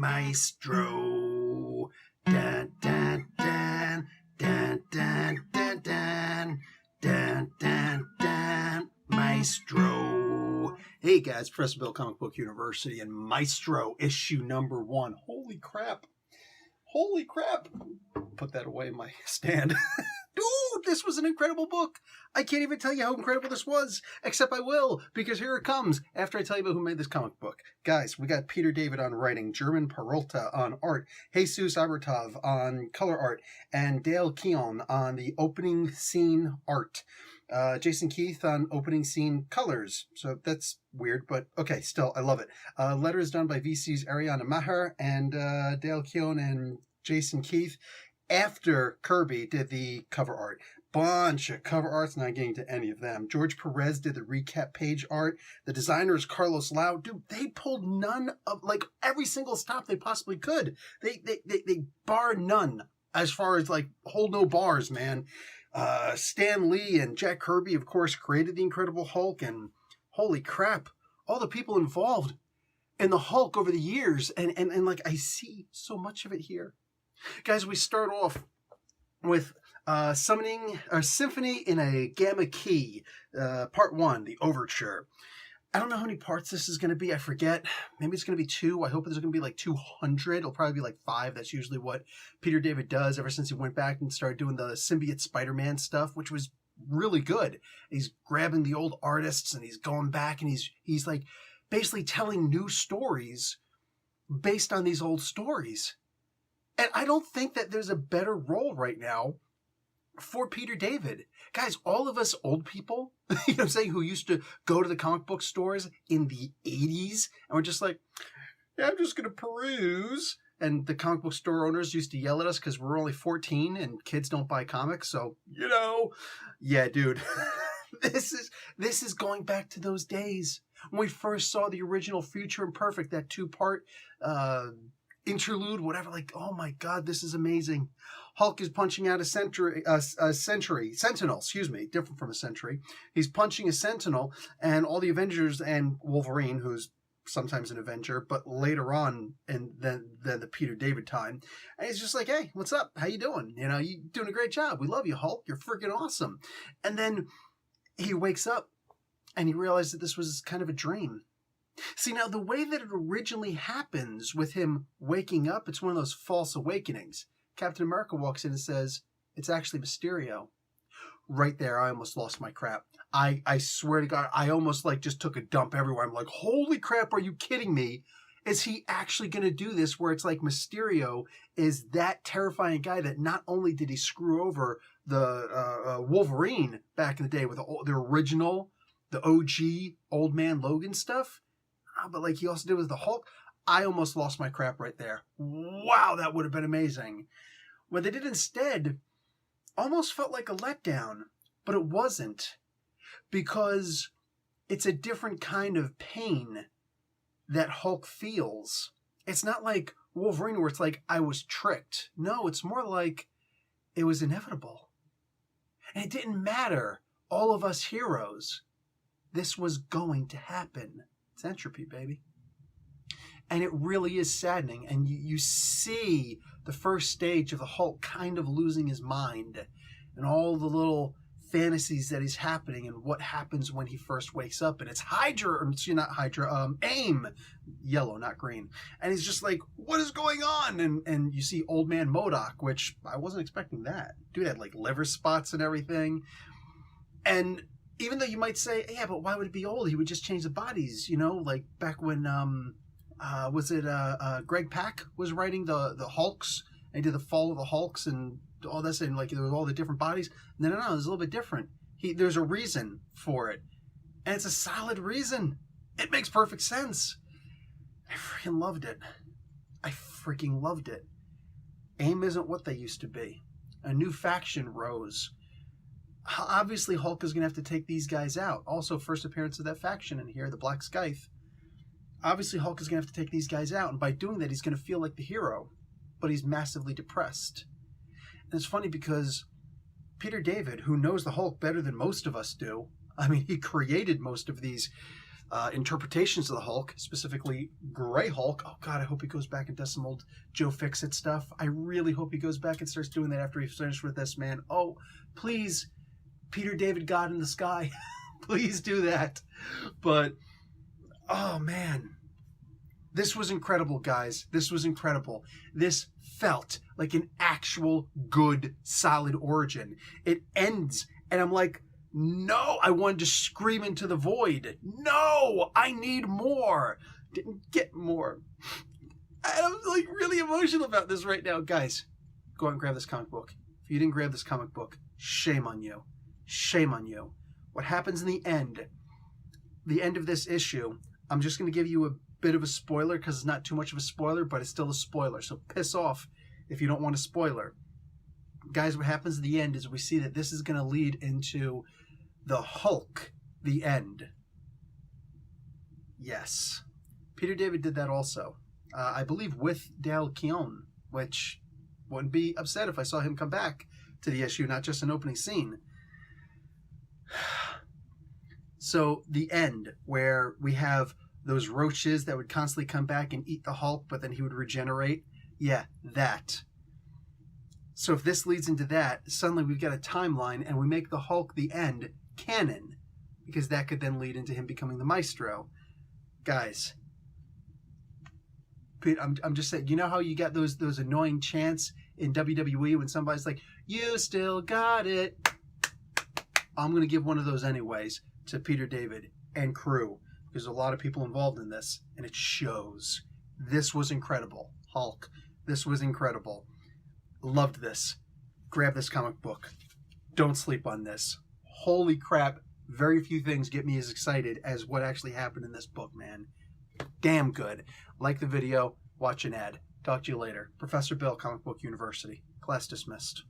Maestro. Dun, dun, dun, dun, dun, dun, dun, dun, dun, dun, Maestro. Hey guys, Professor Bill, Comic Book University, and Maestro issue number 1. Holy crap. Holy crap. Put that away in my stand. Dude, this was an incredible book. I can't even tell you how incredible this was, except I will, because here it comes after I tell you about who made this comic book. Guys, we got Peter David on writing, German Peralta on art, Jesus Abertov on color art, and Dale Keown on the opening scene art. Jason Keith on opening scene colors. So that's weird, but okay, still, I love it. Letters done by VC's Ariana Maher and Dale Keown and Jason Keith. After Kirby did the cover art. Bunch of cover arts, not getting to any of them. George Perez did the recap page art. The designer is Carlos Lau. Dude, they pulled none of, like, every single stop they possibly could. They bar none as far as, like, hold no bars, man. Stan Lee and Jack Kirby, of course, created the Incredible Hulk, and holy crap, all the people involved in the Hulk over the years, and like, I see so much of it here. Guys, we start off with Symphony in a Gamma Key, Part 1, the Overture. I don't know how many parts this is going to be. I forget. Maybe it's going to be 2. I hope there's going to be like 200. It'll probably be like 5. That's usually what Peter David does ever since he went back and started doing the symbiote Spider-Man stuff, which was really good. He's grabbing the old artists and he's going back and he's like basically telling new stories based on these old stories. And I don't think that there's a better role right now for Peter David. Guys, all of us old people, you know what I'm saying, who used to go to the comic book stores in the 80s, and we're just like, yeah, I'm just going to peruse. And the comic book store owners used to yell at us because we're only 14 and kids don't buy comics. So, you know, yeah, dude, this is going back to those days when we first saw the original Future Imperfect, that 2-part interlude, whatever, like, oh my God, this is amazing. Hulk is punching out a sentinel, different from a sentry. He's punching a sentinel, and all the Avengers and Wolverine, who's sometimes an Avenger, but later on, and then the Peter David time, and he's just like, hey, what's up? How you doing? You know, you doing a great job. We love you, Hulk. You're freaking awesome. And then he wakes up, and he realizes that this was kind of a dream. See, now, the way that it originally happens with him waking up, it's one of those false awakenings. Captain America walks in and says, it's actually Mysterio. Right there, I almost lost my crap. I swear to God, I almost like just took a dump everywhere. I'm like, holy crap, are you kidding me? Is he actually going to do this where it's like Mysterio is that terrifying guy that not only did he screw over the Wolverine back in the day with the original, the OG Old Man Logan stuff, but like he also did with the Hulk, I almost lost my crap right there. Wow, that would have been amazing. What they did instead almost felt like a letdown, but it wasn't, because it's a different kind of pain that Hulk feels. It's not like Wolverine where it's like, I was tricked. No, it's more like it was inevitable. And it didn't matter, all of us heroes. This was going to happen. It's entropy, baby. And it really is saddening. And you see the first stage of the Hulk kind of losing his mind and all the little fantasies that is happening and what happens when he first wakes up. And it's AIM, yellow, not green. And he's just like, what is going on? And you see Old Man MODOK, which I wasn't expecting that. Dude had like liver spots and everything. And even though you might say, yeah, but why would it be old? He would just change the bodies, you know, like back when, Greg Pak was writing the Hulks, and he did the Fall of the Hulks and all this, and like there was all the different bodies. No, it's a little bit different. There's a reason for it, and it's a solid reason. It makes perfect sense. I freaking loved it. AIM isn't what they used to be. A new faction rose. Obviously, Hulk is going to have to take these guys out. Also, first appearance of that faction in here, the Black Scythe. Obviously, Hulk is going to have to take these guys out, and by doing that, he's going to feel like the hero, but he's massively depressed. And it's funny because Peter David, who knows the Hulk better than most of us do, I mean, he created most of these interpretations of the Hulk, specifically Gray Hulk. Oh God, I hope he goes back and does some old Joe Fixit stuff. I really hope he goes back and starts doing that after he's finished with this, man. Oh, please, Peter David, God in the sky, please do that. But, oh man, this was incredible, guys. This was incredible. This felt like an actual good, solid origin. It ends, and I'm like, no, I wanted to scream into the void. No, I need more. Didn't get more. I'm like really emotional about this right now. Guys, go out and grab this comic book. If you didn't grab this comic book, shame on you. Shame on you. What happens in the end of this issue, I'm just going to give you a bit of a spoiler because it's not too much of a spoiler, but it's still a spoiler. So piss off if you don't want a spoiler. Guys, what happens at the end is we see that this is going to lead into the Hulk, the end. Yes. Peter David did that also. I believe with Dale Keown, which wouldn't be upset if I saw him come back to the issue, not just an opening scene. So the end, where we have those roaches that would constantly come back and eat the Hulk, but then he would regenerate. Yeah, that. So if this leads into that, suddenly we've got a timeline and we make the Hulk the end canon, because that could then lead into him becoming the Maestro. Guys, I'm just saying, you know how you got those annoying chants in WWE when somebody's like, you still got it? I'm going to give one of those anyways to Peter David and crew. There's a lot of people involved in this, and it shows. This was incredible. Hulk, this was incredible. Loved this. Grab this comic book. Don't sleep on this. Holy crap, very few things get me as excited as what actually happened in this book, man. Damn good. Like the video, watch an ad. Talk to you later. Professor Bill, Comic Book University. Class dismissed.